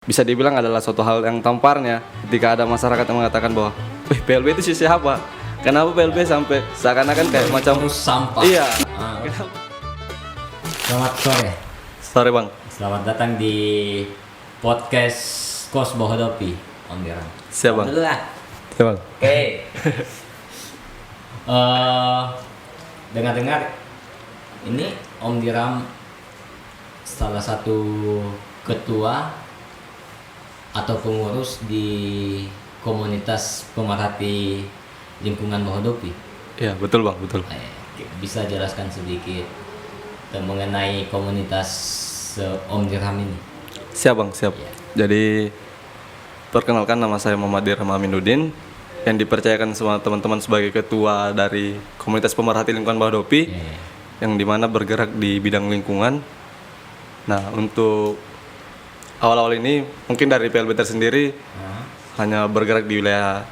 bisa dibilang adalah suatu hal yang tamparnya ketika ada masyarakat yang mengatakan bahwa, PLB itu siapa? Kenapa PLB sampai seakan-akan kayak macam Terus sampah. Iya. Selamat sore. Sorry bang. Selamat datang di podcast Kos Bohodopi, Om Dirang. Siap bang. Dulu lah. Siap bang. Oke. Dengar-dengar ini Om Diram salah satu ketua atau pengurus di komunitas pemerhati lingkungan Bohodopi. Iya betul bang, betul. Bisa jelaskan sedikit mengenai komunitas Om Dirham ini? Siap bang, siap. Ya. Jadi perkenalkan, nama saya Muhammad Dirham Aminuddin yang dipercayakan sama teman-teman sebagai ketua dari komunitas pemerhati lingkungan Bohodopi, yang dimana bergerak di bidang lingkungan. Nah untuk awal-awal ini mungkin dari PLB tersendiri hanya bergerak di wilayah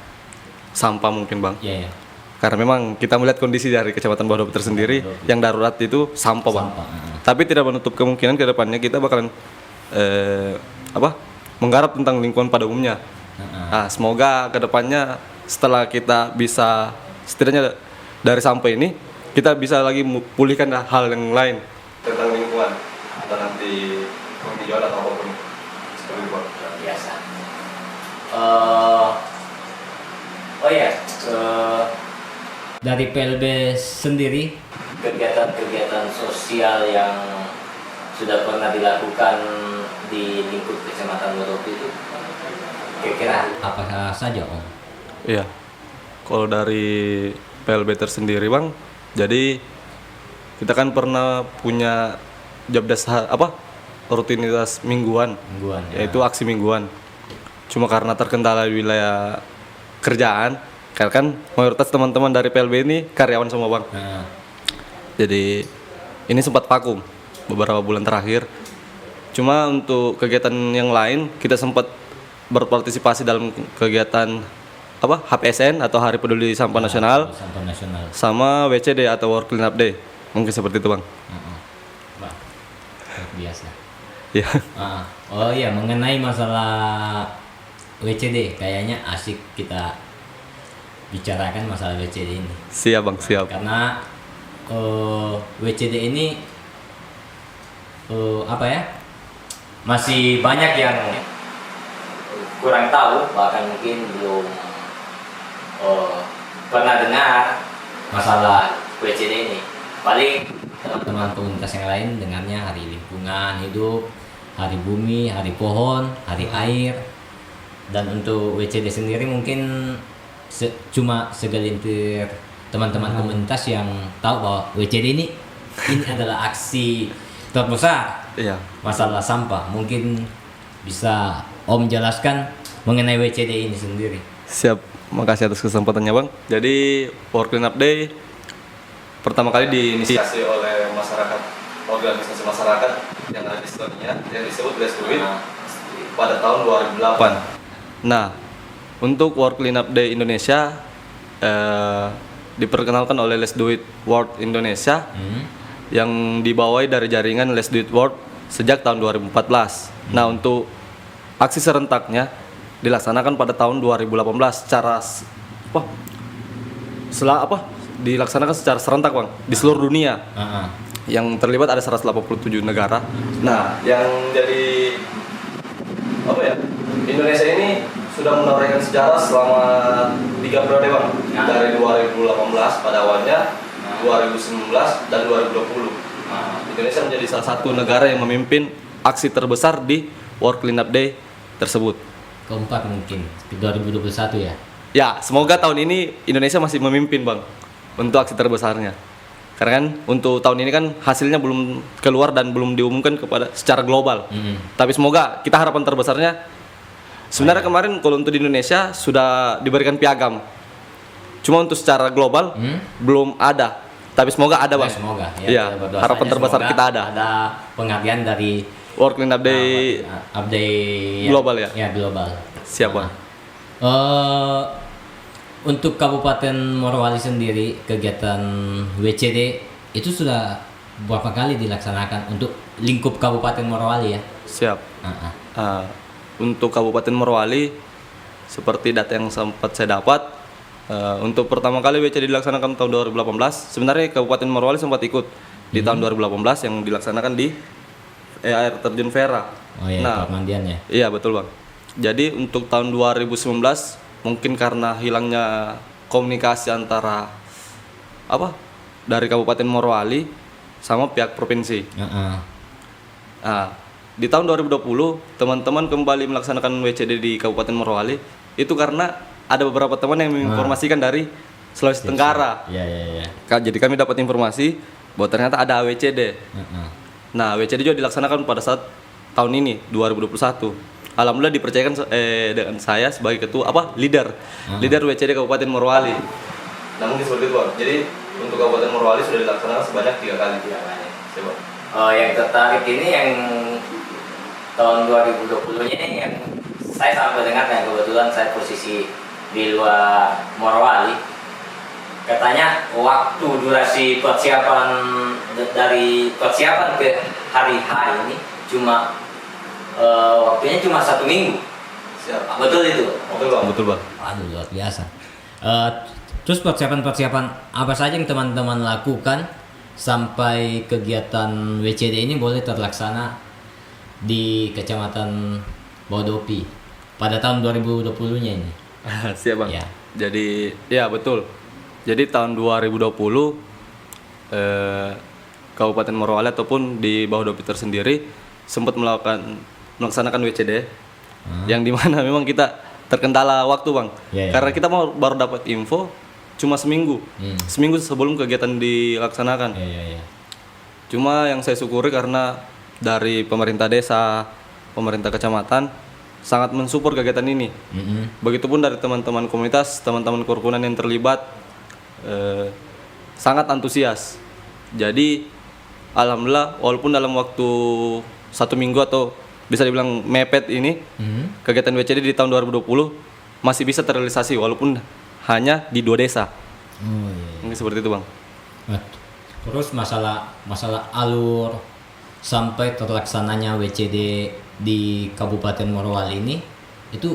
sampah mungkin bang. Iya. Karena memang kita melihat kondisi dari Kecamatan Bohodopi tersendiri yang darurat itu sampah bang. Tapi tidak menutup kemungkinan ke depannya kita bakalan menggarap tentang lingkungan pada umumnya. Nah, semoga ke depannya setelah kita bisa setidaknya dari sampah ini kita bisa lagi pulihkan hal yang lain tentang lingkungan atau nanti penghijauan atau apapun seperti itu bang. Biasa. Dari PLB sendiri, kegiatan-kegiatan sosial yang sudah pernah dilakukan di lingkup Kecamatan Bohodopi itu kira-kira apa saja Om? Iya. Kalau dari PLB tersendiri bang, jadi kita kan pernah punya job desk rutinitas mingguan Ya. yaitu aksi mingguan. Cuma karena terkendala di wilayah kerjaan, karena kan mayoritas teman-teman dari PLB ini karyawan semua bang. Jadi ini sempat vakum beberapa bulan terakhir. Cuma untuk kegiatan yang lain kita sempat berpartisipasi dalam kegiatan HPSN atau Hari Peduli Sampah Nasional, Sampah Nasional. sama WCD atau World Cleanup Day. Mungkin seperti itu bang. Bah, biasa. Iya. Oh iya, mengenai masalah WCD kayaknya asik kita bicarakan masalah WCD ini. Siap bang, siap. Karena WCD ini masih banyak yang kurang tahu, bahkan mungkin belum pernah dengar masalah WCD ini. Paling teman-teman komunitas yang lain dengarnya hari lingkungan hidup, hari bumi, hari pohon, hari air. Dan untuk WCD sendiri mungkin cuma segelintir teman-teman komunitas yang tahu bahwa WCD ini adalah aksi terbesar masalah sampah. Mungkin bisa Om jelaskan mengenai WCD ini sendiri. Siap, makasih atas kesempatannya bang. Jadi World Cleanup Day pertama kali diinisiasi oleh masyarakat, organisasi masyarakat yang ada di Estonia, yang disebut Lesduit pada tahun 2008. Nah, untuk World Cleanup Day Indonesia diperkenalkan oleh Let's Do It World Indonesia yang dibawahi dari jaringan Let's Do It World sejak tahun 2014. Nah, untuk aksi serentaknya dilaksanakan pada tahun 2018 dilaksanakan secara serentak bang di seluruh dunia. Yang terlibat ada 187 negara. Nah, yang jadi Indonesia ini sudah menorehkan sejarah selama 3 periode bang, dari 2018 pada awalnya, 2019 dan 2020. Indonesia menjadi salah satu negara yang memimpin aksi terbesar di World Cleanup Day tersebut. Keempat mungkin 2021 ya. Ya, semoga tahun ini Indonesia masih memimpin bang untuk aksi terbesarnya. Karena kan untuk tahun ini kan hasilnya belum keluar dan belum diumumkan kepada secara global. Tapi semoga kita harapan terbesarnya sebenarnya kemarin kalau untuk di Indonesia sudah diberikan piagam. Cuma untuk secara global belum ada. Tapi semoga ada bang. Semoga. Ya, harapan terbesar kita ada. Ada penghargaan dari World Cleanup Day update global ya. Ya global. Siap bang. Untuk Kabupaten Morowali sendiri kegiatan WCD itu sudah berapa kali dilaksanakan untuk lingkup Kabupaten Morowali ya? Siap. untuk Kabupaten Morowali, seperti data yang sempat saya dapat, untuk pertama kali WCD dilaksanakan tahun 2018. Sebenarnya Kabupaten Morowali sempat ikut di tahun 2018 yang dilaksanakan di air terjun Vera. Oh iya, pemandian ya. Iya betul bang. Jadi untuk tahun 2019 mungkin karena hilangnya komunikasi antara dari Kabupaten Morowali sama pihak provinsi. Nah, di tahun 2020 teman-teman kembali melaksanakan WCD di Kabupaten Morowali itu karena ada beberapa teman yang menginformasikan dari Sulawesi Tenggara. Iya. Jadi kami dapat informasi bahwa ternyata ada WCD. Nah, WCD juga dilaksanakan pada saat tahun ini 2021. Alhamdulillah dipercayakan dengan saya sebagai ketua leader WCD Kabupaten Morowali. Namun seperti itu bang. Jadi untuk Kabupaten Morowali sudah dilaksanakan sebanyak 3 kali. Yang tertarik ini yang tahun 2020 ini yang saya sampai dengar, yang kebetulan saya posisi di luar Morowali, katanya waktu durasi persiapan dari persiapan ke hari H ini cuma waktunya cuma 1 minggu. Siap. Betul itu? Betul bang. Aduh, luar biasa. Terus persiapan apa saja yang teman-teman lakukan sampai kegiatan WCD ini boleh terlaksana di Kecamatan Bahodopi pada tahun 2020-nya ini? Siap bang. Ya. Jadi ya betul. Jadi tahun 2020 Kabupaten Morowali ataupun di Bahodopi tersendiri sempat melaksanakan WCD yang dimana memang kita terkendala waktu bang. Karena kita baru dapat info cuma seminggu sebelum kegiatan dilaksanakan. Cuma yang saya syukuri karena dari pemerintah desa, pemerintah kecamatan sangat mensupport kegiatan ini. Begitupun dari teman-teman komunitas, teman-teman kerukunan yang terlibat sangat antusias. Jadi alhamdulillah walaupun dalam waktu 1 minggu atau bisa dibilang mepet ini, kegiatan WCD di tahun 2020 masih bisa terrealisasi walaupun hanya di 2 desa. Mungkin seperti itu bang. Terus masalah alur sampai terlaksananya WCD di Kabupaten Morowali ini itu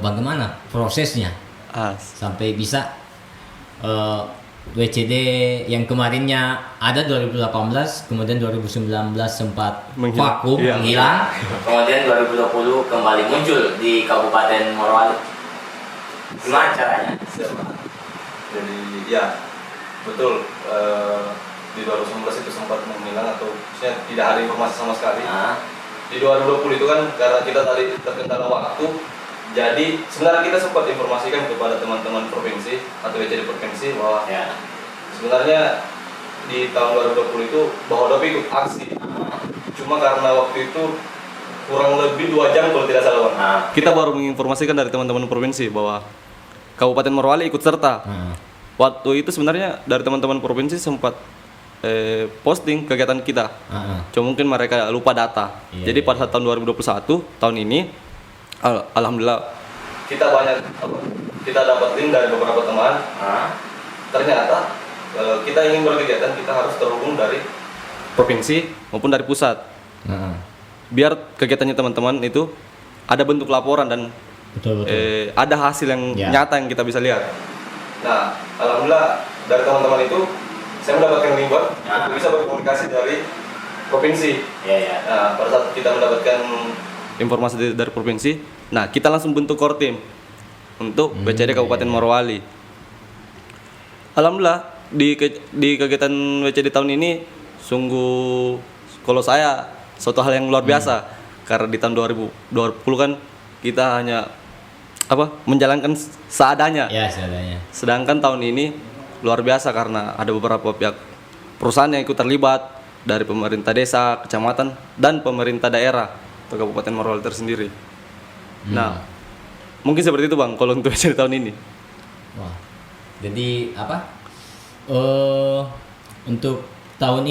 bagaimana prosesnya sampai bisa WCD yang kemarinnya ada 2018, kemudian 2019 sempat vakum, hilang, kemudian 2020 kembali muncul di Kabupaten Morowali. Gimana caranya? Jadi ya betul, di 2019 itu sempat menghilang atau tidak ada informasi sama sekali. Di 2020 itu kan karena kita tadi terkendala waktu, jadi sebenarnya kita sempat informasikan kepada teman-teman provinsi atau WCD provinsi bahwa sebenarnya di tahun 2020 itu Bahodopi ikut aksi. Cuma karena waktu itu kurang lebih 2 jam kalau tidak salah bang. Kita baru menginformasikan dari teman-teman provinsi bahwa Kabupaten Morowali ikut serta. Waktu itu sebenarnya dari teman-teman provinsi sempat posting kegiatan kita. Cuma mungkin mereka lupa data. Jadi pada saat tahun 2021 tahun ini alhamdulillah kita dapat link dari beberapa teman. Ternyata kita ingin berkegiatan, kita harus terhubung dari provinsi maupun dari pusat. Biar kegiatannya teman-teman itu ada bentuk laporan dan ada hasil yang nyata yang kita bisa lihat. Nah, alhamdulillah dari teman-teman itu saya mendapatkan link untuk bisa berkomunikasi dari provinsi. Nah, pada saat kita mendapatkan informasi dari provinsi, nah kita langsung bentuk core team untuk WCD Kabupaten Morowali. Alhamdulillah di kegiatan WCD tahun ini sungguh kalau saya suatu hal yang luar biasa karena di tahun 2020 kan kita hanya menjalankan seadanya. Sedangkan tahun ini luar biasa karena ada beberapa pihak perusahaan yang ikut terlibat dari pemerintah desa, kecamatan dan pemerintah daerah atau Kabupaten Morowali tersendiri. Nah, mungkin seperti itu bang kalau untuk WCD tahun ini. Wah, jadi untuk tahun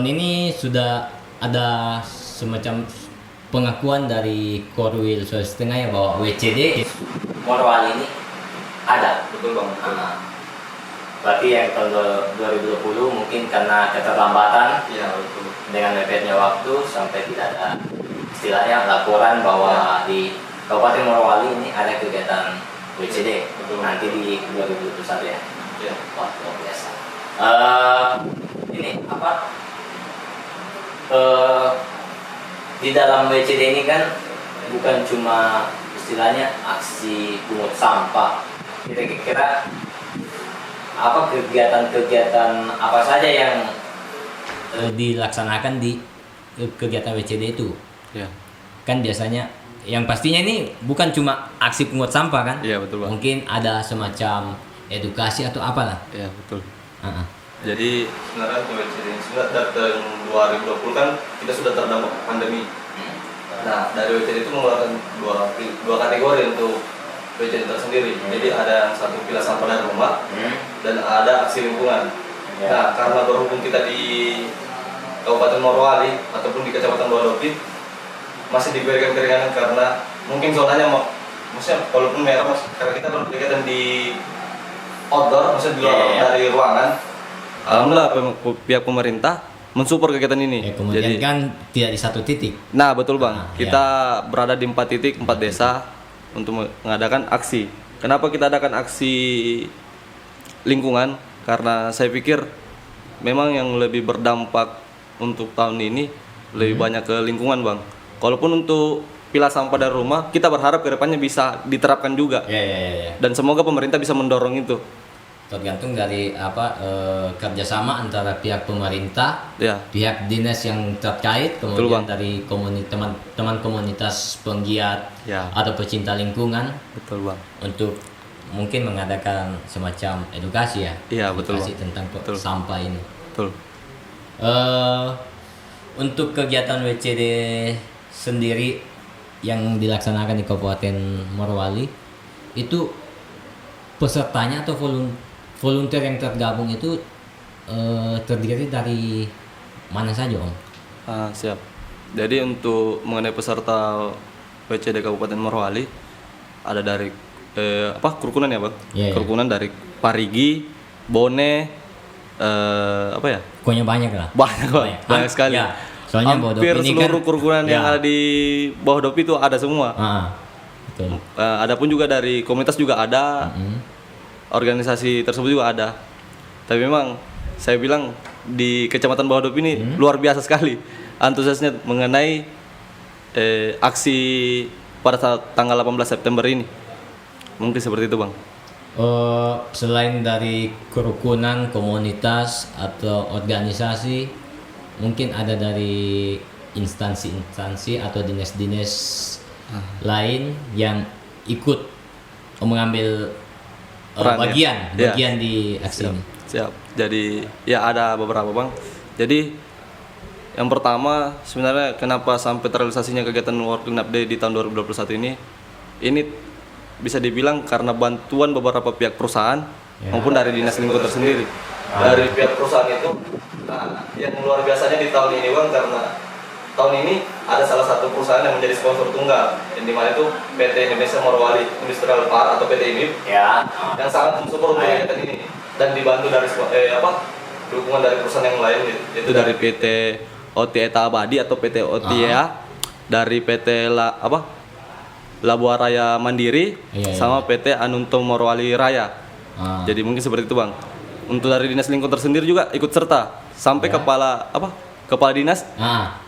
ini sudah ada semacam pengakuan dari Korwil Sulawesi Tengah ya bahwa WCD Morowali ini ada. Betul bang. Berarti yang tahun 2020 mungkin karena keterlambatan dengan mepetnya waktu sampai tidak ada istilahnya laporan bahwa di Kabupaten Morowali ini ada kegiatan WCD. Betul. Nanti di 2021 ya. Ya. Wah, luar biasa. Ini apa? Di dalam WCD ini kan bukan cuma istilahnya aksi pungut sampah. Kira-kira apa kegiatan-kegiatan apa saja yang dilaksanakan di kegiatan WCD itu? Ya. Kan biasanya yang pastinya ini bukan cuma aksi pungut sampah kan? Iya, betul, Bang. Mungkin ada semacam edukasi atau apalah. Ya, betul. Uh-uh. Jadi sebenarnya untuk WCD ini sebenarnya dari tahun 2020 kan kita sudah terdampak pandemi. Nah, dari WCD itu mengeluarkan dua kategori untuk WCD tersendiri. Jadi ada yang satu pilah sampah dari rumah dan ada aksi lingkungan. Ya. Nah, karena berhubung kita di Kabupaten Morowali ataupun di Kecamatan Bahodopi masih diberi keringanan karena mungkin zonanya maksudnya walaupun merah karena kita berkegiatan di outdoor, maksudnya di luar dari ruangan. Alhamdulillah pihak pemerintah mensupport kegiatan ini. Kemudian Jadi kan tidak di satu titik. nah betul Bang, Nah, kita berada di 4 titik, 4 desa untuk mengadakan aksi. Kenapa kita adakan aksi lingkungan? Karena saya pikir memang yang lebih berdampak untuk tahun ini lebih banyak ke lingkungan Bang. Kalaupun untuk pilah sampah dari rumah, kita berharap kedepannya bisa diterapkan juga. Ya. Dan semoga pemerintah bisa mendorong itu. Tergantung dari kerjasama antara pihak pemerintah, Ya, pihak dinas yang terkait, Betul, kemudian Bang. dari teman komunitas penggiat Ya. atau pecinta lingkungan betul Bang. untuk mungkin mengadakan semacam edukasi ya. Iya, betul, Edukasi Bang. tentang Betul. sampah ini. Betul. Untuk kegiatan WCD sendiri yang dilaksanakan di Kabupaten Morowali itu pesertanya atau volunteer yang tergabung itu terdiri dari mana saja Om? Siap. Jadi untuk mengenai peserta WCD Kabupaten Morowali ada dari kerukunan ya Bang? Iya, iya. Kerukunan dari Parigi, Bone, apa ya? Pokoknya banyak lah. Banyak sekali. Ya, soalnya hampir Bahodopi ini seluruh kan, kerukunan yang ya. ada di Bahodopi itu ada semua. Betul. Ada pun juga dari komunitas juga ada, organisasi tersebut juga ada. Tapi memang saya bilang di Kecamatan Bahodopi ini luar biasa sekali antusiasnya mengenai aksi pada saat tanggal 18 September ini. Mungkin seperti itu Bang. Selain dari kerukunan, komunitas atau organisasi, mungkin ada dari instansi-instansi atau dinas-dinas lain yang ikut mengambil Peran, bagian di aksi ini. Siap. Jadi ya ada beberapa Bang. Jadi yang pertama sebenarnya kenapa sampai terrealisasinya kegiatan World Cleanup Day di tahun 2021 ini bisa dibilang karena bantuan beberapa pihak perusahaan maupun dari dinas lingkungan tersendiri. Dari pihak perusahaan itu, yang luar biasanya di tahun ini Bang karena tahun ini ada salah satu perusahaan yang menjadi sponsor tunggal, yang dimana itu PT Indonesia Morowali Industrial Park atau PT INIP yang sangat mensupport untuk kegiatan ini dan dibantu dari dukungan dari perusahaan yang lain yaitu dari PT Otieta Abadi atau PT Otia, dari PT Labuan Raya Mandiri, sama PT Anuntum Morowali Raya. Jadi mungkin seperti itu Bang. Untuk dari dinas lingkungan tersendiri juga ikut serta sampai kepala dinas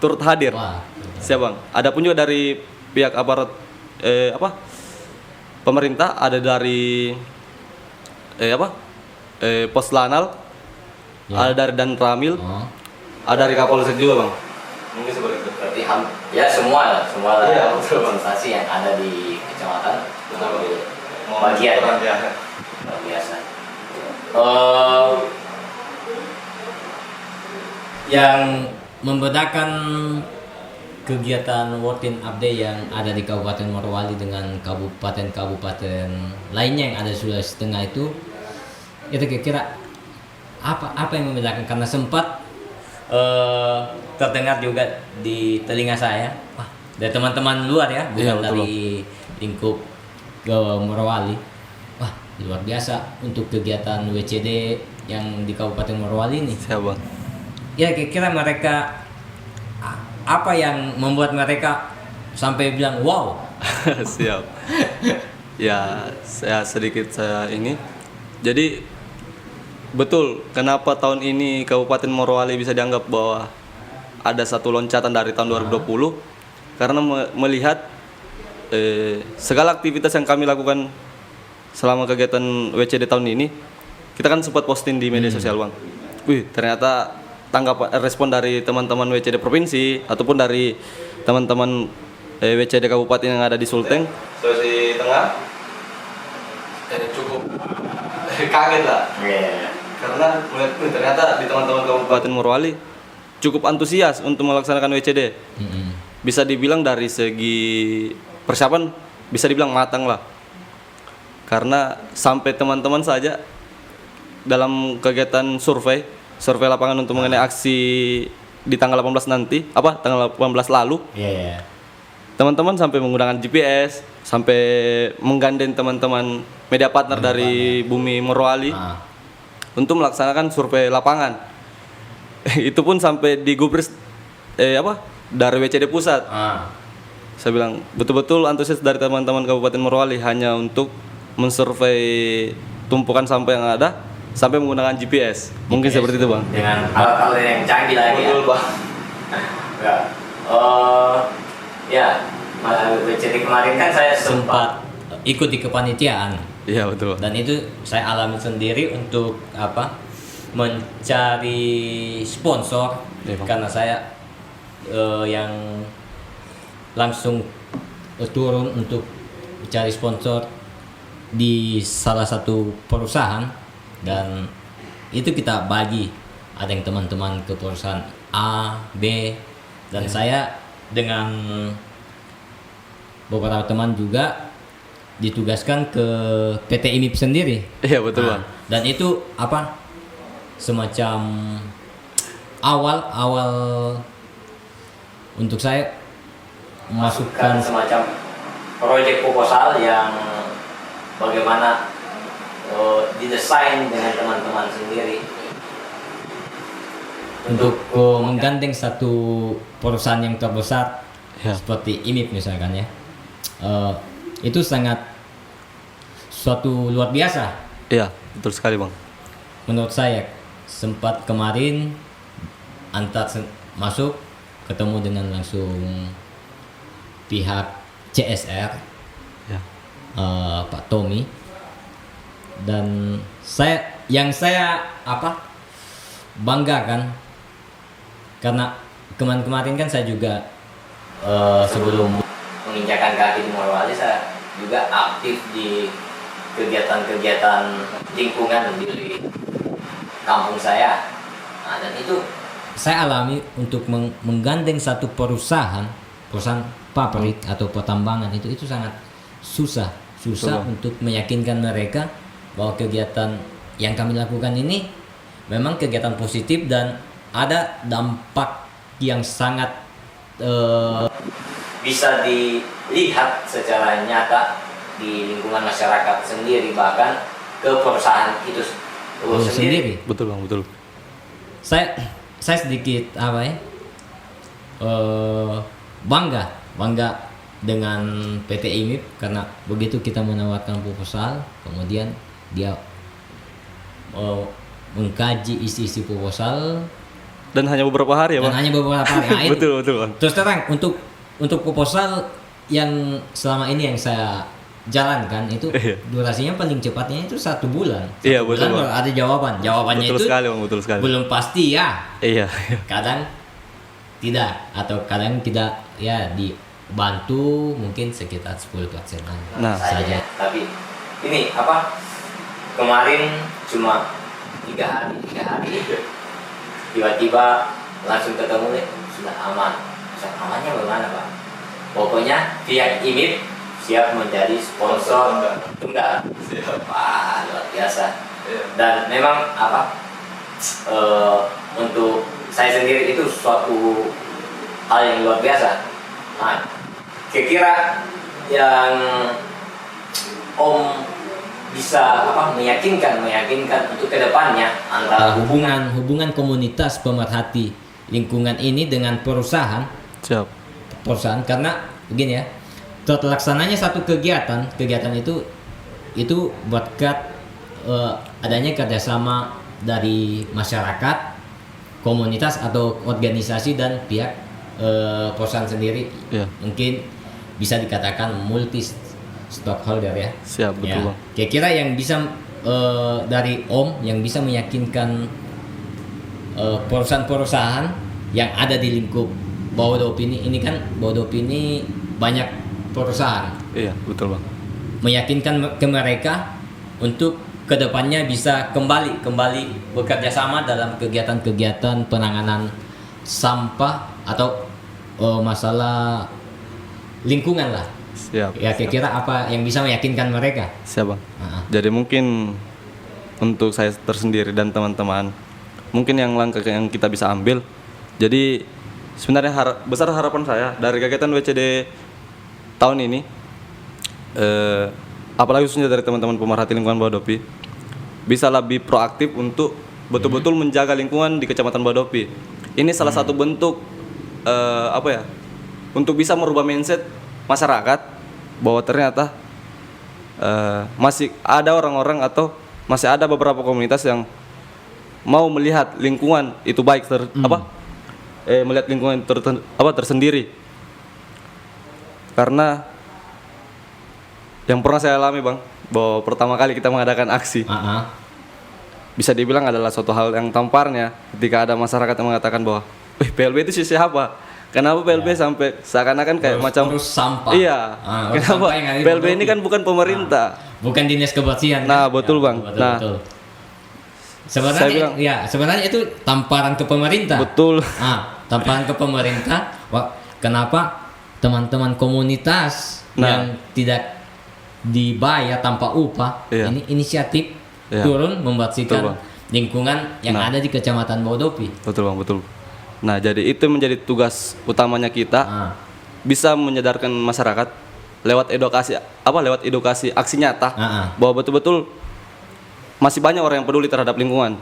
turut hadir. Siap Bang. Ada pun juga dari pihak aparat pemerintah, ada dari Pos Lanal, ada dari Dan Ramil, ada dari Kapolsek juga Bang. Mungkin seperti itu. Berarti ya semua organisasi yang ada di kecamatan mengambil bagian. Luar biasa. Yang membedakan kegiatan World Cleanup Day yang ada di Kabupaten Morowali dengan kabupaten-kabupaten lainnya yang ada Sulawesi Tengah itu kira-kira apa yang membedakan? Karena sempat terdengar juga di telinga saya dari teman-teman luar ya, bukan dari lingkup Morowali. Wah, luar biasa untuk kegiatan WCD yang di Kabupaten Morowali ini. Siap Bang. Ya kira-kira mereka apa yang membuat mereka sampai bilang wow. Siap. Ya, saya ini. Jadi betul kenapa tahun ini Kabupaten Morowali bisa dianggap bahwa ada satu loncatan dari tahun 2020 karena melihat segala aktivitas yang kami lakukan selama kegiatan WCD tahun ini. Kita kan sempat posting di media sosial, Bang. Wih, ternyata respon dari teman-teman WCD provinsi ataupun dari teman-teman WCD kabupaten yang ada di Sulteng, Sulawesi Tengah, cukup kaget lah. Karena melihat ternyata di teman-teman Kabupaten Morowali cukup antusias untuk melaksanakan WCD. Bisa dibilang dari segi persiapan bisa dibilang matang lah. Karena sampai teman-teman saja dalam kegiatan survei lapangan untuk mengenai aksi di tanggal 18 nanti, tanggal 18 lalu. Teman-teman sampai menggunakan GPS, sampai menggandeng teman-teman media partner dari Bumi Morowali untuk melaksanakan survei lapangan. Itu pun sampai digubris dari WCD pusat. Saya bilang betul-betul antusias dari teman-teman Kabupaten Morowali hanya untuk mensurvei tumpukan sampah yang ada sampai menggunakan GPS. Mungkin seperti itu, Bang. Dengan alat-alat yang canggih lagi. Betul, Bang. Ya, WCD kemarin kan saya sempat ikut di kepanitiaan. Iya, betul. Dan itu saya alami sendiri untuk mencari sponsor. Karena saya yang langsung turun untuk mencari sponsor di salah satu perusahaan, dan itu kita bagi, ada yang teman-teman ke perusahaan A, B, dan saya dengan beberapa teman juga ditugaskan ke PT IMIP sendiri. Iya, betul, Bang. Dan itu semacam awal untuk saya masukkan semacam proyek proposal yang bagaimana didesain dengan teman-teman sendiri untuk menggandeng satu perusahaan yang terbesar seperti IMIP misalkan ya. Itu sangat suatu luar biasa. Iya, betul sekali, Bang. Menurut saya sempat kemarin masuk ketemu dengan langsung pihak CSR, Pak Tommy, dan saya banggakan karena kemarin kan saya juga sebelum menginjakan kaki di Morowali saya juga aktif di kegiatan-kegiatan lingkungan di kampung saya. Dan itu saya alami untuk menggandeng satu perusahaan pabrik atau pertambangan itu sangat susah untuk meyakinkan mereka bahwa kegiatan yang kami lakukan ini memang kegiatan positif dan ada dampak yang sangat bisa dilihat secara nyata di lingkungan masyarakat sendiri, bahkan ke perusahaan itu sendiri. Betul, Bang, betul. Saya sedikit bangga dengan PT IMIP karena begitu kita menawarkan proposal, kemudian dia mengkaji isi proposal dan hanya beberapa hari ya, Bang. Nah, betul, Bang. Terus terang untuk proposal yang selama ini yang saya jalankan itu durasinya paling cepatnya itu 1 bulan. Iya, betul. Bulan ada jawabannya betul itu sekali, Bang, betul sekali. Belum pasti ya. Iya. Kadang tidak atau kadang tidak ya, dibantu mungkin sekitar 10% saja. Tapi ini kemarin cuma 3 hari tiba-tiba langsung ketemu nih, sudah aman. Amannya bagaimana, Pak? Pokoknya pihak IMIP siap menjadi sponsor tunggal. Wah, luar biasa. Dan memang untuk saya sendiri itu suatu hal yang luar biasa. Nah, kira-kira yang Om bisa meyakinkan untuk kedepannya antara hubungan komunitas pemerhati lingkungan ini dengan perusahaan. Siap. Karena begini ya. Terlaksananya satu kegiatan itu berkat adanya kerjasama dari masyarakat, komunitas atau organisasi dan pihak perusahaan sendiri. Iya. Mungkin bisa dikatakan multi stakeholder ya. Siap, betul Ya. Bang. Kira-kira yang bisa dari Om yang bisa meyakinkan perusahaan-perusahaan yang ada di lingkup Bahodopi ini kan Bahodopi ini banyak perusahaan, Iya, betul Bang. meyakinkan ke mereka untuk kedepannya bisa kembali bekerja sama dalam kegiatan-kegiatan penanganan sampah atau masalah lingkungan lah. Siap. Ya kira-kira apa yang bisa meyakinkan mereka? Siap Bang. Ah, Jadi mungkin untuk saya tersendiri dan teman-teman, mungkin yang langkah yang kita bisa ambil. Jadi sebenarnya besar harapan saya dari kegiatan WCD tahun ini, apalagi khususnya dari teman-teman pemerhati lingkungan Bahodopi, bisa lebih proaktif untuk betul-betul menjaga lingkungan di Kecamatan Bahodopi. Ini salah satu bentuk untuk bisa merubah mindset masyarakat bahwa ternyata masih ada orang-orang atau masih ada beberapa komunitas yang mau melihat lingkungan itu baik melihat lingkungan tersendiri. Karena yang pernah saya alami Bang, bahwa pertama kali kita mengadakan aksi, bisa dibilang adalah suatu hal yang tamparnya ketika ada masyarakat yang mengatakan bahwa PLB itu siapa? Kenapa PLB sampai seakan-akan kayak macam urus sampah? Iya. Kenapa PLB ini kan bukan pemerintah, bukan dinas kebersihan. Nah, kan? betul Bang. Betul. Sebenarnya itu tamparan ke pemerintah. Betul. Tamparan ke pemerintah. Kenapa teman-teman komunitas yang tidak dibayar tanpa upah ini inisiatif turun membersihkan lingkungan yang ada di Kecamatan Bahodopi. Betul Bang, betul. Nah, jadi itu menjadi tugas utamanya kita, bisa menyadarkan masyarakat lewat edukasi aksi nyata, bahwa betul-betul masih banyak orang yang peduli terhadap lingkungan.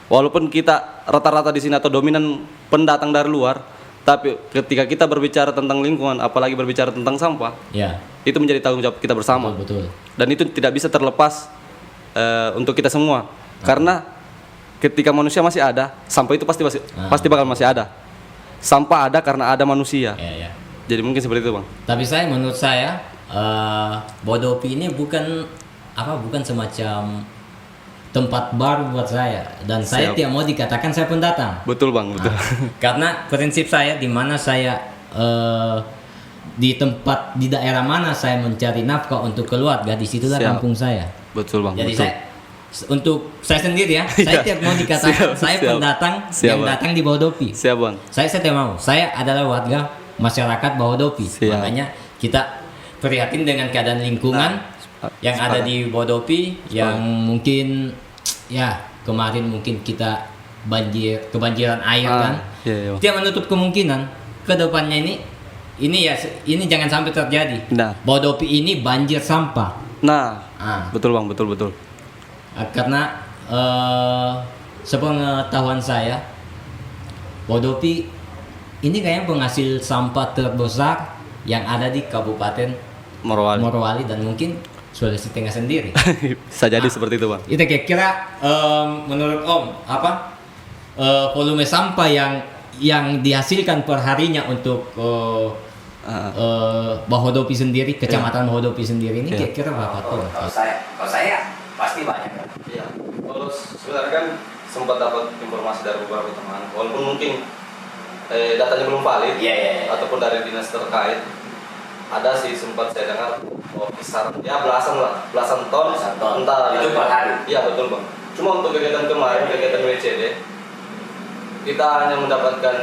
Walaupun kita rata-rata di sini atau dominan pendatang dari luar, tapi ketika kita berbicara tentang lingkungan, apalagi berbicara tentang sampah, itu menjadi tanggung jawab kita bersama. Betul. Dan itu tidak bisa terlepas untuk kita semua, karena ketika manusia masih ada, sampah itu pasti bakal masih ada. Sampah ada karena ada manusia. Jadi mungkin seperti itu Bang. Tapi menurut saya Bahodopi ini bukan semacam tempat baru buat saya, dan saya tidak mau dikatakan saya pendatang. Betul Bang, betul. Karena prinsip saya di mana saya di daerah mana saya mencari nafkah untuk keluarga, di situlah kampung saya. Betul Bang. Jadi betul. Untuk saya sendiri ya, saya tidak mau dikatakan saya pendatang yang datang di Bahodopi. Siap Bang. Saya tidak mau. Saya adalah warga masyarakat Bahodopi. Makanya kita prihatin dengan keadaan lingkungan yang ada di Bahodopi yang mungkin kemarin mungkin kita kebanjiran air kan. Tidak menutup kemungkinan ke depannya ini jangan sampai terjadi. Bahodopi ini banjir sampah. Betul Bang, betul. Karena sepengetahuan saya Bahodopi ini kayaknya penghasil sampah terbesar yang ada di Kabupaten Morowali dan mungkin Sulawesi Tengah sendiri. Bisa jadi seperti itu Bang. Itu kira-kira menurut Om volume sampah yang dihasilkan per harinya untuk Bahodopi sendiri, Kecamatan Bahodopi sendiri ini kira-kira berapa ton? Kalau saya pasti banyak. Iya. Kalau sebenarnya kan sempat dapat informasi dari beberapa teman, walaupun mungkin datanya belum valid, ataupun dari dinas terkait, ada sih sempat saya dengar kisar belasan ton. Entah itu per hari. Iya betul Bang. Cuma untuk kegiatan kemarin, kegiatan WCD, kita hanya mendapatkan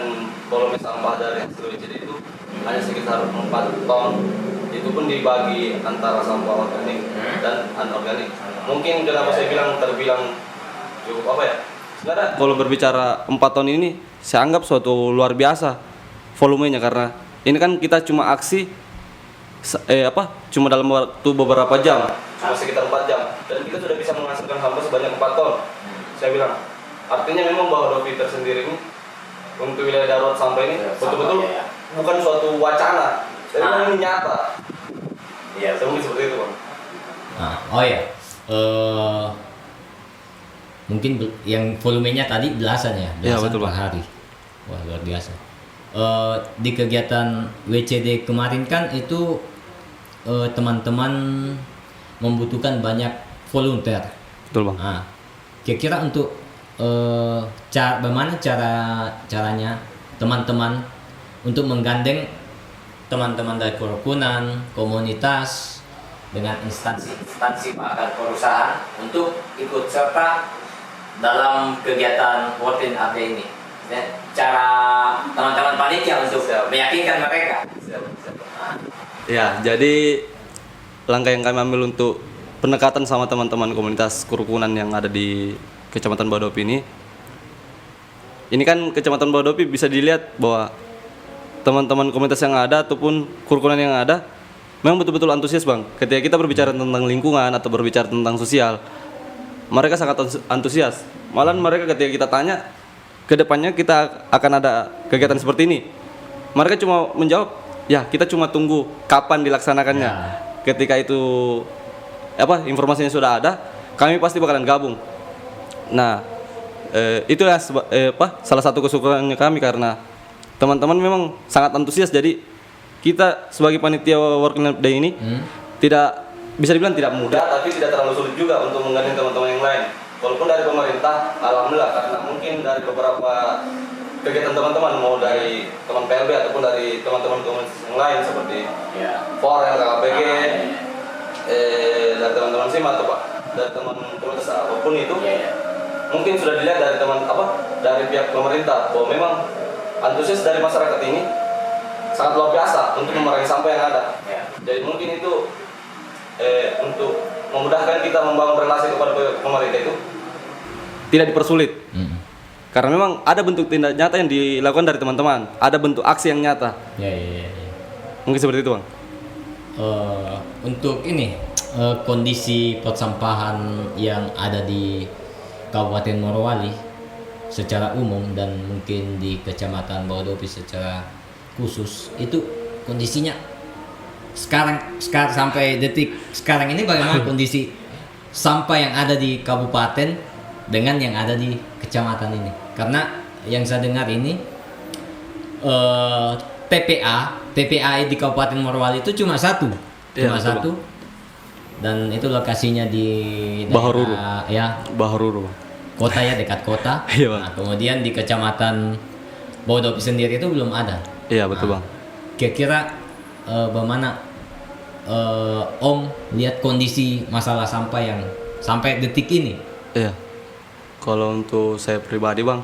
volume sampah dari hasil WCD itu hanya sekitar 4 ton. Itu pun dibagi antara sampah organik dan anorganik. Mungkin kenapa saya terbilang cukup sebenarnya kalau berbicara 4 ton ini saya anggap suatu luar biasa volumenya, karena ini kan kita cuma aksi cuma dalam waktu beberapa jam, cuma sekitar 4 jam, dan kita sudah bisa menghasilkan sampah sebanyak 4 ton. Saya bilang artinya memang Bahodopi tersendiri ini untuk wilayah darurat sampah ini betul-betul bukan suatu wacana, Jadi ini nyata. Iya, Mungkin seperti itu bang. Oh ya, mungkin yang volumenya tadi belasan ya, Iya, belasan betul, per Bang. hari. Wah luar biasa. Di kegiatan WCD kemarin kan itu teman-teman membutuhkan banyak volunteer. Betul bang. Nah, kira-kira untuk bagaimana caranya teman-teman untuk menggandeng teman-teman dari kerukunan, komunitas dengan instansi bahkan perusahaan untuk ikut serta dalam kegiatan World in AD ini. Dan cara teman-teman panitia untuk meyakinkan mereka. Ya, jadi langkah yang kami ambil untuk pendekatan sama teman-teman komunitas kerukunan yang ada di Kecamatan Bahodopi ini kan Kecamatan Bahodopi bisa dilihat bahwa teman-teman komunitas yang ada ataupun kerukunan yang ada memang betul-betul antusias bang. Ketika kita berbicara tentang lingkungan atau berbicara tentang sosial, mereka sangat antusias. Malahan mereka ketika kita tanya, kedepannya kita akan ada kegiatan seperti ini, mereka cuma menjawab, ya kita cuma tunggu kapan dilaksanakannya. Ketika itu informasinya sudah ada, kami pasti bakalan gabung. Nah, itulah salah satu kesukaannya kami karena teman-teman memang sangat antusias. Jadi kita sebagai panitia Working Day ini tidak bisa dibilang tidak mudah, tapi tidak terlalu sulit juga untuk menggandeng teman-teman yang lain. Walaupun dari pemerintah, alhamdulillah, karena mungkin dari beberapa kegiatan teman-teman, mau dari teman PLB ataupun dari teman-teman komunitas yang lain seperti Forel, KPG, dari teman-teman SIMA atau dari teman komunitas apapun itu, mungkin sudah dilihat dari dari pihak pemerintah bahwa memang antusias dari masyarakat ini sangat luar biasa untuk mengurangi sampah yang ada. Jadi mungkin itu untuk memudahkan kita membangun relasi kepada pemerintah itu tidak dipersulit. Karena memang ada bentuk tindak nyata yang dilakukan dari teman-teman, ada bentuk aksi yang nyata. Mungkin seperti itu bang. Untuk ini kondisi persampahan yang ada di Kabupaten Morowali secara umum dan mungkin di Kecamatan Bahodopi secara khusus itu kondisinya sekarang sampai detik sekarang ini bagaimana kondisi sampah yang ada di kabupaten dengan yang ada di kecamatan ini? Karena yang saya dengar ini TPA di Kabupaten Morowali itu cuma satu, dan itu lokasinya di Bahoruru. Bahoruru. Kota ya, dekat kota. Nah, kemudian di Kecamatan Bahodopi sendiri itu belum ada. Iya betul bang. Kira-kira bagaimana Om lihat kondisi masalah sampah yang sampai detik ini? Iya. Kalau untuk saya pribadi bang,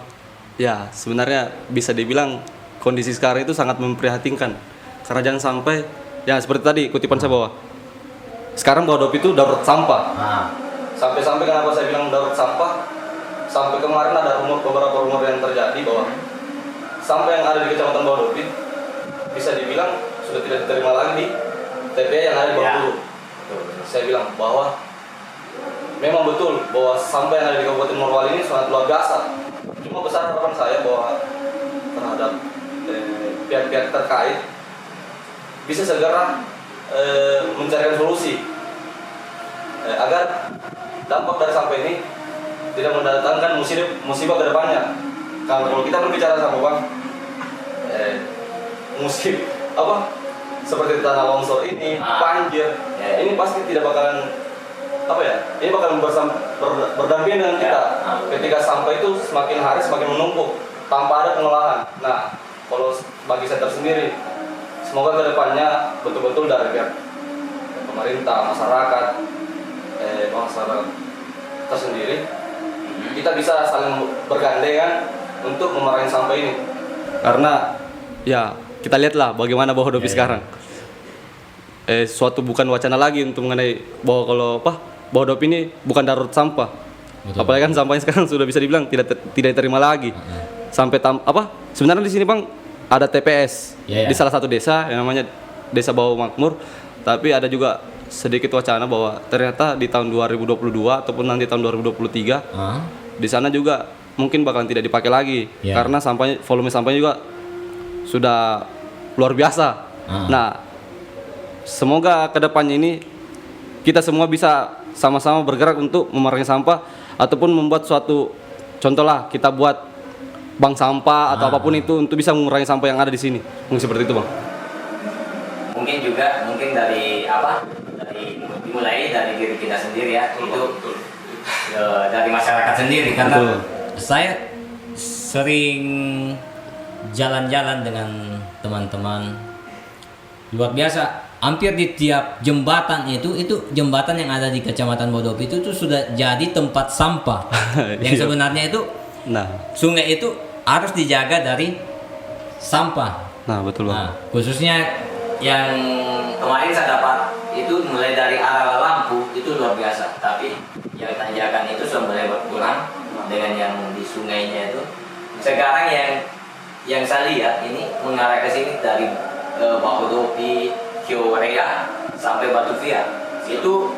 ya sebenarnya bisa dibilang kondisi sekarang itu sangat memprihatinkan. Karena jangan sampai, ya seperti tadi kutipan saya bahwa sekarang Bahodopi itu darurat sampah. Sampai-sampai kenapa saya bilang darurat sampah? Sampai kemarin ada beberapa rumor yang terjadi bahwa sampah yang ada di Kecamatan Bahodopi bisa dibilang sudah tidak diterima lagi di TPA yang ada di Bengkulu. Saya bilang bahwa memang betul bahwa sampah yang ada di Kabupaten Morowali ini sangat luar biasa. Cuma besar harapan saya bahwa terhadap pihak-pihak terkait bisa segera mencarikan solusi agar dampak dari sampah ini tidak mendatangkan musibah ke depannya. Karena kalau kita berbicara sama bang, seperti tanah longsor ini, banjir, ini pasti tidak bakalan ini bakalan berdampingan dengan kita. Ketika sampah itu semakin hari semakin menumpuk tanpa ada pengolahan. Nah, kalau bagi saya tersendiri, semoga kedepannya betul-betul dari pihak pemerintah, masyarakat tersendiri, kita bisa saling bergandengan untuk memerangi sampah ini. Karena ya kita lihatlah bagaimana Bahodopi sekarang. Suatu bukan wacana lagi untuk mengenai bahwa kalau Bahodopi ini bukan darurat sampah. Betul. Apalagi kan sampahnya sekarang sudah bisa dibilang tidak diterima lagi. Sampai sebenarnya di sini bang ada TPS di salah satu desa yang namanya Desa Bau Makmur, tapi ada juga sedikit wacana bahwa ternyata di tahun 2022 ataupun nanti tahun 2023 di sana juga mungkin bakalan tidak dipakai lagi karena volume sampahnya juga sudah luar biasa. Nah, semoga kedepannya ini kita semua bisa sama-sama bergerak untuk mengurangi sampah ataupun membuat suatu contoh lah, kita buat bank sampah atau apapun itu untuk bisa mengurangi sampah yang ada di sini. Mungkin seperti itu, Bang. Mungkin dari dimulai dari diri kita sendiri ya, itu dari masyarakat sendiri, karena Betul. saya sering jalan-jalan dengan teman-teman, luar biasa. Hampir di tiap jembatan itu jembatan yang ada di Kecamatan Bodopi itu tuh sudah jadi tempat sampah. Yang sebenarnya itu sungai itu harus dijaga dari sampah. Nah, betul, Bang. Nah, khususnya yang kemarin saya dapat itu mulai dari arah lampu itu luar biasa, tapi yang tanjakan itu sudah mulai berkurang dengan yang di sungainya itu. Sekarang yang saya lihat ini mengarah ke sini dari Bodopi, Kiorea sampai Batu Via. Itu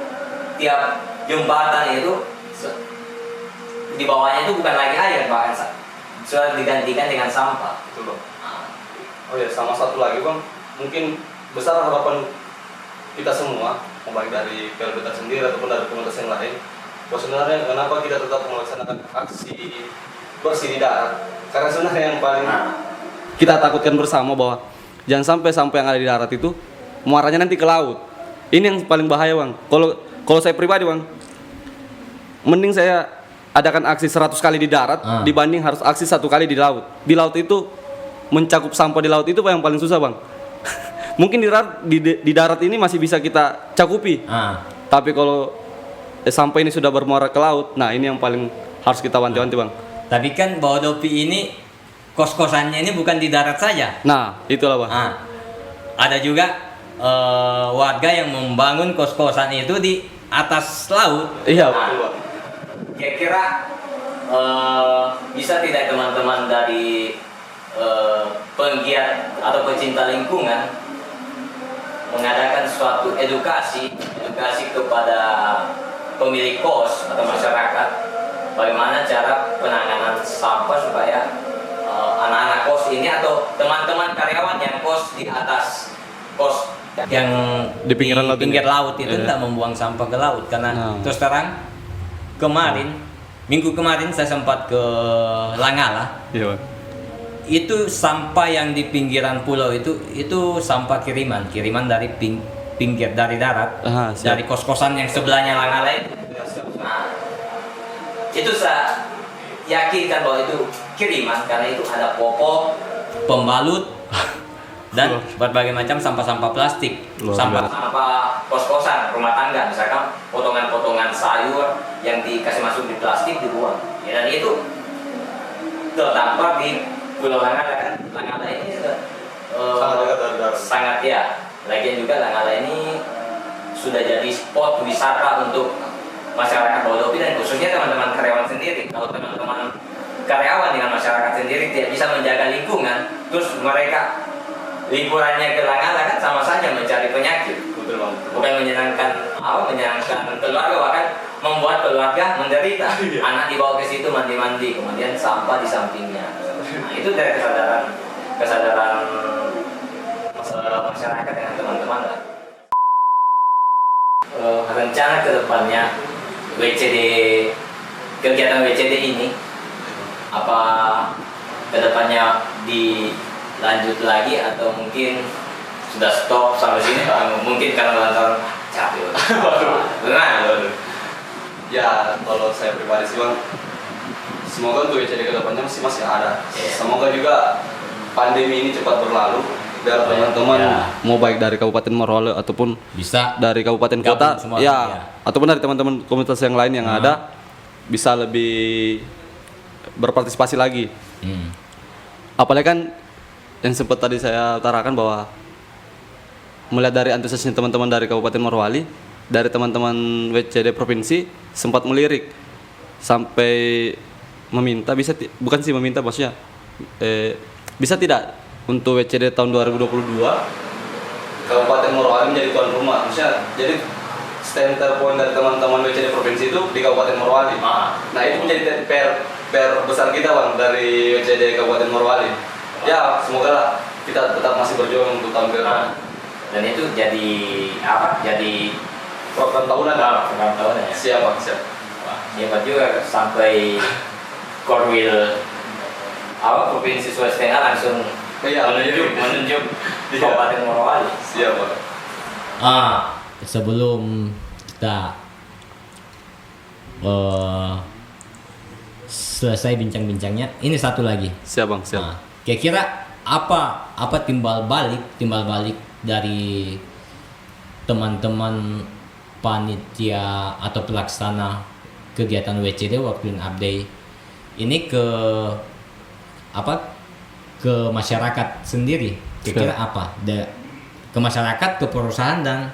tiap jembatan itu di bawahnya itu bukan lagi air, bahkan sudah digantikan dengan sampah. Betul, Bang. Oh ya, sama satu lagi, Bang, mungkin besar harapan kita semua, baik dari PLB sendiri ataupun dari komunitas yang lain, bahwa sebenarnya kenapa kita tetap melaksanakan aksi bersih di darat? Karena sebenarnya yang paling kita takutkan bersama bahwa jangan sampai sampah yang ada di darat itu muaranya nanti ke laut. Ini yang paling bahaya, Bang. Kalau saya pribadi, Bang, mending saya adakan aksi 100 kali di darat dibanding harus aksi 1 kali di laut. Di laut itu mencakup sampah di laut itu yang paling susah, Bang. Mungkin di darat ini masih bisa kita cakupi. Tapi kalau sampah ini sudah bermuara ke laut, nah ini yang paling harus kita wanti-wanti, Bang. Tapi kan Bodopi ini kos-kosannya ini bukan di darat saja. Nah, itulah, Bang. Ada juga warga yang membangun kos-kosan itu di atas laut. Iya, betul, Bang. Kira-kira bisa tidak teman-teman dari penggiat atau pecinta lingkungan mengadakan suatu edukasi kepada pemilik kos atau masyarakat, bagaimana cara penanganan sampah supaya anak-anak kos ini atau teman-teman karyawan yang kos di atas kos yang di pinggir laut itu tidak membuang sampah ke laut. Karena terus terang minggu kemarin saya sempat ke Langala. Iya, Bang. Itu sampah yang di pinggiran pulau itu sampah kiriman dari pinggir dari darat, dari kos-kosan yang sebelahnya Langala itu. Nah, itu saya yakinkan bahwa itu kiriman karena itu ada popok, pembalut, dan berbagai macam sampah-sampah plastik, sampah kos-kosan, rumah tangga, misalkan potongan-potongan sayur yang dikasih masuk di plastik dibuang. Ya, dan itu terdampar di Pulau Langala kan. Langala ini sangat ya. Lagian juga Langala ini sudah jadi spot wisata untuk masyarakat Bodopi dan khususnya teman-teman karyawan sendiri. Kalau teman-teman karyawan dengan masyarakat sendiri tidak bisa menjaga lingkungan, terus mereka liburannya ke Langala kan sama saja mencari penyakit. Betul, Bang. Bukan menyenangkan keluarga, bahkan membuat keluarga menderita. Anak dibawa ke situ mandi-mandi, kemudian sampah di sampingnya. Nah, itu dari kesadaran masyarakat dengan teman-teman lah. Rencana kedepannya kegiatan WCD ini apa kedepannya dilanjut lagi atau mungkin sudah stop sampai sini? Mungkin karena lantaran capek. Waduh. Ya, kalau saya pribadi sih, Bang, semoga untuk WCD kedepannya masih ada. Semoga juga pandemi ini cepat berlalu biar teman-teman mau baik dari Kabupaten Morowali ataupun bisa dari kabupaten kota ataupun dari teman-teman komunitas yang lain yang ada bisa lebih berpartisipasi lagi. Apalagi kan yang sempat tadi saya utarakan bahwa melihat dari antusiasnya teman-teman dari Kabupaten Morowali, dari teman-teman WCD provinsi sempat melirik sampai meminta bukan sih meminta maksudnya bisa tidak untuk WCD tahun 2022 Kabupaten Morowali menjadi tuan rumah, maksudnya jadi center point dari teman-teman WCD provinsi itu di Kabupaten Morowali. Nah, itu menjadi PR besar kita, Bang, dari WCD Kabupaten Morowali. Ya, semoga kita tetap masih berjuang untuk tahun ke depan. Dan itu jadi apa? Jadi program tahunan. program tahunan ya. Siap bang, siap. Wah, hebat juga sampai Korwil apa provinsi Sulawesi Tengah langsung menunjuk Kabupaten Morowali. Siap bang. Sebelum kita selesai bincang-bincangnya, ini satu lagi. Siap bang, siap. Kira-kira apa timbal balik dari teman-teman panitia atau pelaksana kegiatan WCD Work Clean Up Day ini ke masyarakat sendiri? Kira-kira apa? Ke masyarakat, ke perusahaan, dan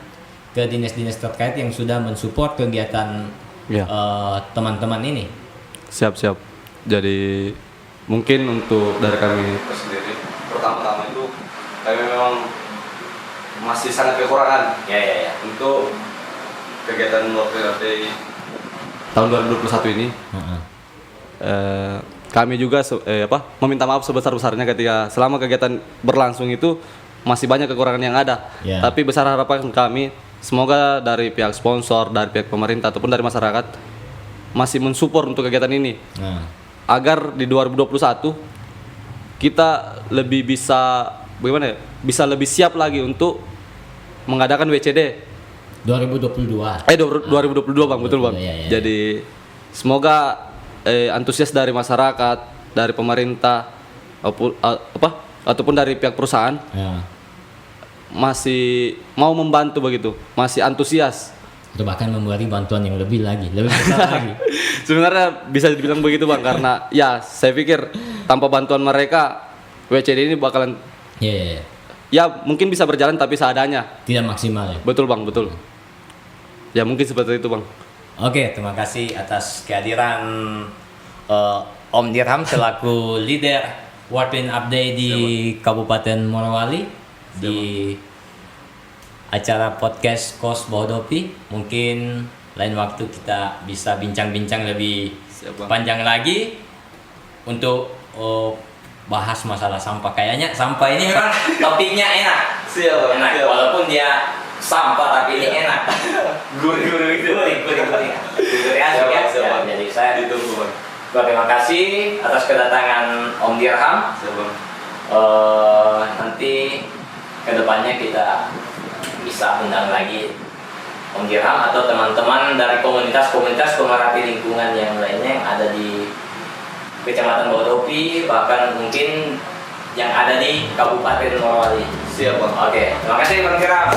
ke dinas-dinas terkait yang sudah mensupport kegiatan teman-teman ini. Siap. Jadi mungkin untuk dari kami sendiri, pertama-tama itu kami memang masih sangat kekurangan Ya. untuk kegiatan Work Clean Up Day tahun 2021 ini. Kami juga meminta maaf sebesar-besarnya ketika selama kegiatan berlangsung itu masih banyak kekurangan yang ada. Tapi besar harapan kami semoga dari pihak sponsor, dari pihak pemerintah ataupun dari masyarakat masih mensupport untuk kegiatan ini. Agar di 2021 kita lebih bisa bisa lebih siap lagi untuk mengadakan WCD 2022. 2022 bang, betul bang. Ya. Jadi semoga antusias dari masyarakat, dari pemerintah ataupun dari pihak perusahaan masih mau membantu begitu, masih antusias. Atau bahkan memberi bantuan yang lebih besar lagi. Sebenarnya bisa dibilang begitu bang, karena ya saya pikir tanpa bantuan mereka WCD ini bakalan ya mungkin bisa berjalan tapi seadanya. Tidak maksimal ya. Betul bang, betul. Ya mungkin seperti itu bang. Oke, terima kasih atas kehadiran Om Dirham selaku leader Work Clean Up Day di Kabupaten Morowali di acara podcast Kos Bodopi. Mungkin lain waktu kita bisa bincang-bincang lebih panjang lagi untuk bahas masalah sampah. Kayaknya sampah ini memang topiknya enak. Enak. Walaupun dia sampah tapi ini enak. Gurih gitu. Gurih asik ya. Jadi saya ditunggu bang. Terima kasih atas kedatangan Om Dirham. Nanti kedepannya kita bisa undang lagi Om Dirham atau teman-teman dari komunitas-komunitas pemerapi lingkungan yang lainnya yang ada di Kecamatan Bodopi, bahkan mungkin yang ada di Kabupaten Morowali. Siap bang. Oke, terima kasih Bang Dirham.